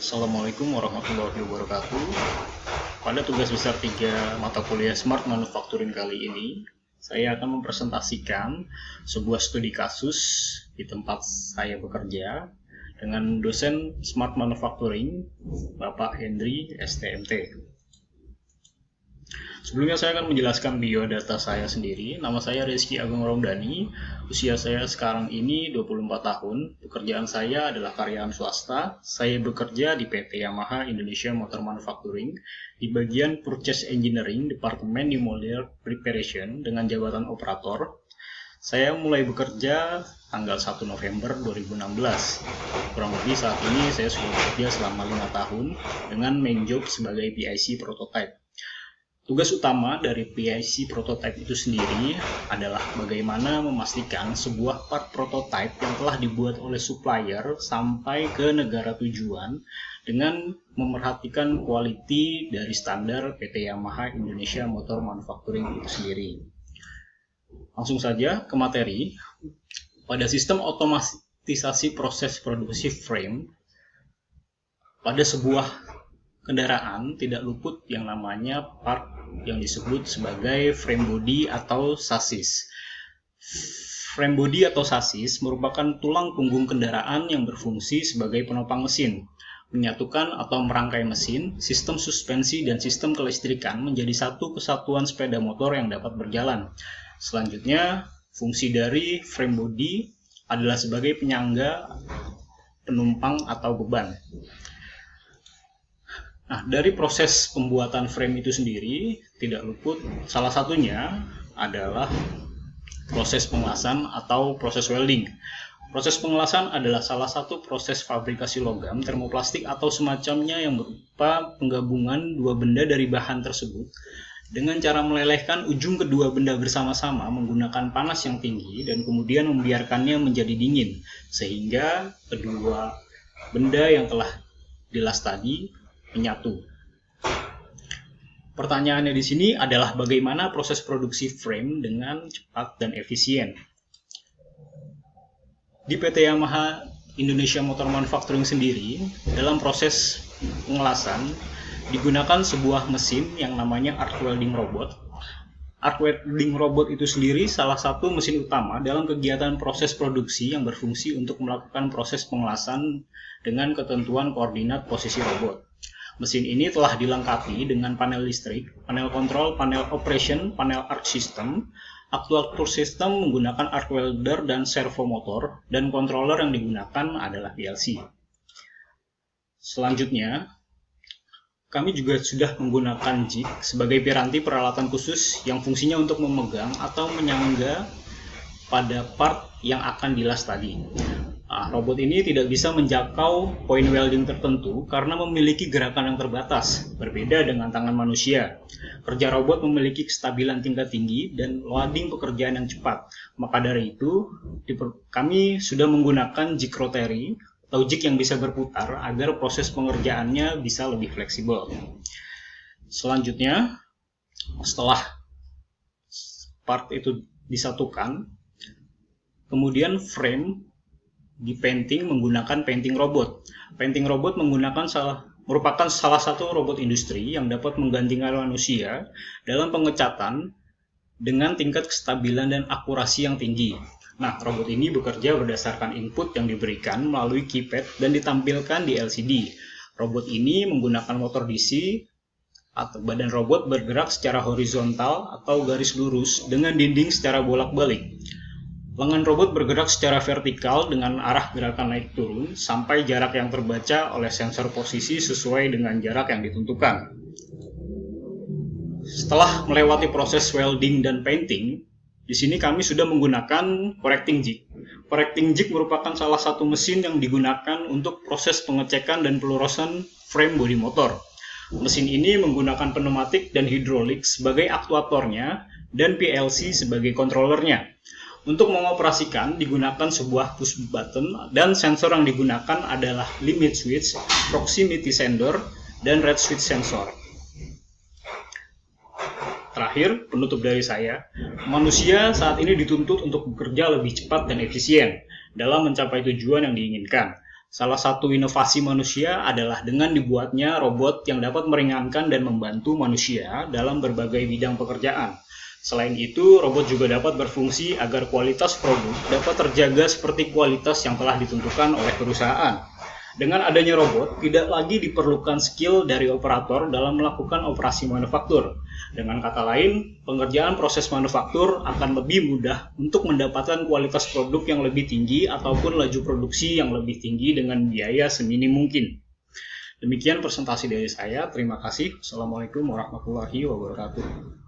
Assalamualaikum warahmatullahi wabarakatuh. Pada tugas besar 3 mata kuliah Smart Manufacturing kali ini, saya akan mempresentasikan sebuah studi kasus di tempat saya bekerja dengan dosen Smart Manufacturing, Bapak Hendry, STMT. Sebelumnya saya akan menjelaskan biodata saya sendiri. Nama saya Rizky Agung Romdani. Usia saya sekarang ini 24 tahun. Pekerjaan saya adalah karyawan swasta. Saya bekerja di PT Yamaha Indonesia Motor Manufacturing di bagian Purchase Engineering, Departemen New Model Preparation dengan jabatan operator. Saya mulai bekerja tanggal 1 November 2016. Kurang lebih saat ini saya sudah bekerja selama 5 tahun dengan main job sebagai PIC prototype. Tugas utama dari PIC prototype itu sendiri adalah bagaimana memastikan sebuah part prototype yang telah dibuat oleh supplier sampai ke negara tujuan dengan memerhatikan quality dari standar PT Yamaha Indonesia Motor Manufacturing itu sendiri. Langsung saja ke materi. Pada sistem otomatisasi proses produksi frame, pada sebuah kendaraan tidak luput yang namanya part yang disebut sebagai frame body atau sasis. Frame body atau sasis merupakan tulang punggung kendaraan yang berfungsi sebagai penopang mesin, menyatukan atau merangkai mesin, sistem suspensi dan sistem kelistrikan menjadi satu kesatuan sepeda motor yang dapat berjalan. Selanjutnya, fungsi dari frame body adalah sebagai penyangga penumpang atau beban. Nah, dari proses pembuatan frame itu sendiri tidak luput salah satunya adalah proses pengelasan atau proses welding. Proses pengelasan adalah salah satu proses fabrikasi logam, termoplastik atau semacamnya yang berupa penggabungan dua benda dari bahan tersebut dengan cara melelehkan ujung kedua benda bersama-sama menggunakan panas yang tinggi dan kemudian membiarkannya menjadi dingin sehingga kedua benda yang telah dilas tadi menyatu. Pertanyaannya di sini adalah bagaimana proses produksi frame dengan cepat dan efisien. Di PT Yamaha Indonesia Motor Manufacturing sendiri, dalam proses pengelasan digunakan sebuah mesin yang namanya arc welding robot. Arc welding robot itu sendiri salah satu mesin utama dalam kegiatan proses produksi yang berfungsi untuk melakukan proses pengelasan dengan ketentuan koordinat posisi robot. Mesin ini telah dilengkapi dengan panel listrik, panel kontrol, panel operation, panel arc system, aktuator sistem menggunakan arc welder dan servo motor, dan controller yang digunakan adalah PLC. Selanjutnya, kami juga sudah menggunakan jig sebagai piranti peralatan khusus yang fungsinya untuk memegang atau menyangga pada part yang akan dilas tadi. Robot ini tidak bisa menjangkau poin welding tertentu karena memiliki gerakan yang terbatas, berbeda dengan tangan manusia. Kerja robot memiliki kestabilan tingkat tinggi dan loading pekerjaan yang cepat. Maka dari itu, kami sudah menggunakan jig rotary atau jig yang bisa berputar agar proses pengerjaannya bisa lebih fleksibel. Selanjutnya, setelah part itu disatukan, kemudian frame di painting menggunakan painting robot. Painting robot merupakan salah satu robot industri yang dapat menggantikan manusia dalam pengecatan dengan tingkat kestabilan dan akurasi yang tinggi. Nah, robot ini bekerja berdasarkan input yang diberikan melalui keypad dan ditampilkan di LCD. Robot ini menggunakan motor DC atau badan robot bergerak secara horizontal atau garis lurus dengan dinding secara bolak-balik. Lengan robot bergerak secara vertikal dengan arah gerakan naik turun sampai jarak yang terbaca oleh sensor posisi sesuai dengan jarak yang ditentukan. Setelah melewati proses welding dan painting, di sini kami sudah menggunakan correcting jig. Correcting jig merupakan salah satu mesin yang digunakan untuk proses pengecekan dan pelurusan frame bodi motor. Mesin ini menggunakan pneumatik dan hidrolik sebagai aktuatornya dan PLC sebagai kontrolernya. Untuk mengoperasikan digunakan sebuah push button dan sensor yang digunakan adalah limit switch, proximity sensor, dan red switch sensor. Terakhir, penutup dari saya, manusia saat ini dituntut untuk bekerja lebih cepat dan efisien dalam mencapai tujuan yang diinginkan. Salah satu inovasi manusia adalah dengan dibuatnya robot yang dapat meringankan dan membantu manusia dalam berbagai bidang pekerjaan. Selain itu, robot juga dapat berfungsi agar kualitas produk dapat terjaga seperti kualitas yang telah ditentukan oleh perusahaan. Dengan adanya robot, tidak lagi diperlukan skill dari operator dalam melakukan operasi manufaktur. Dengan kata lain, pengerjaan proses manufaktur akan lebih mudah untuk mendapatkan kualitas produk yang lebih tinggi ataupun laju produksi yang lebih tinggi dengan biaya seminim mungkin. Demikian presentasi dari saya. Terima kasih. Assalamualaikum warahmatullahi wabarakatuh.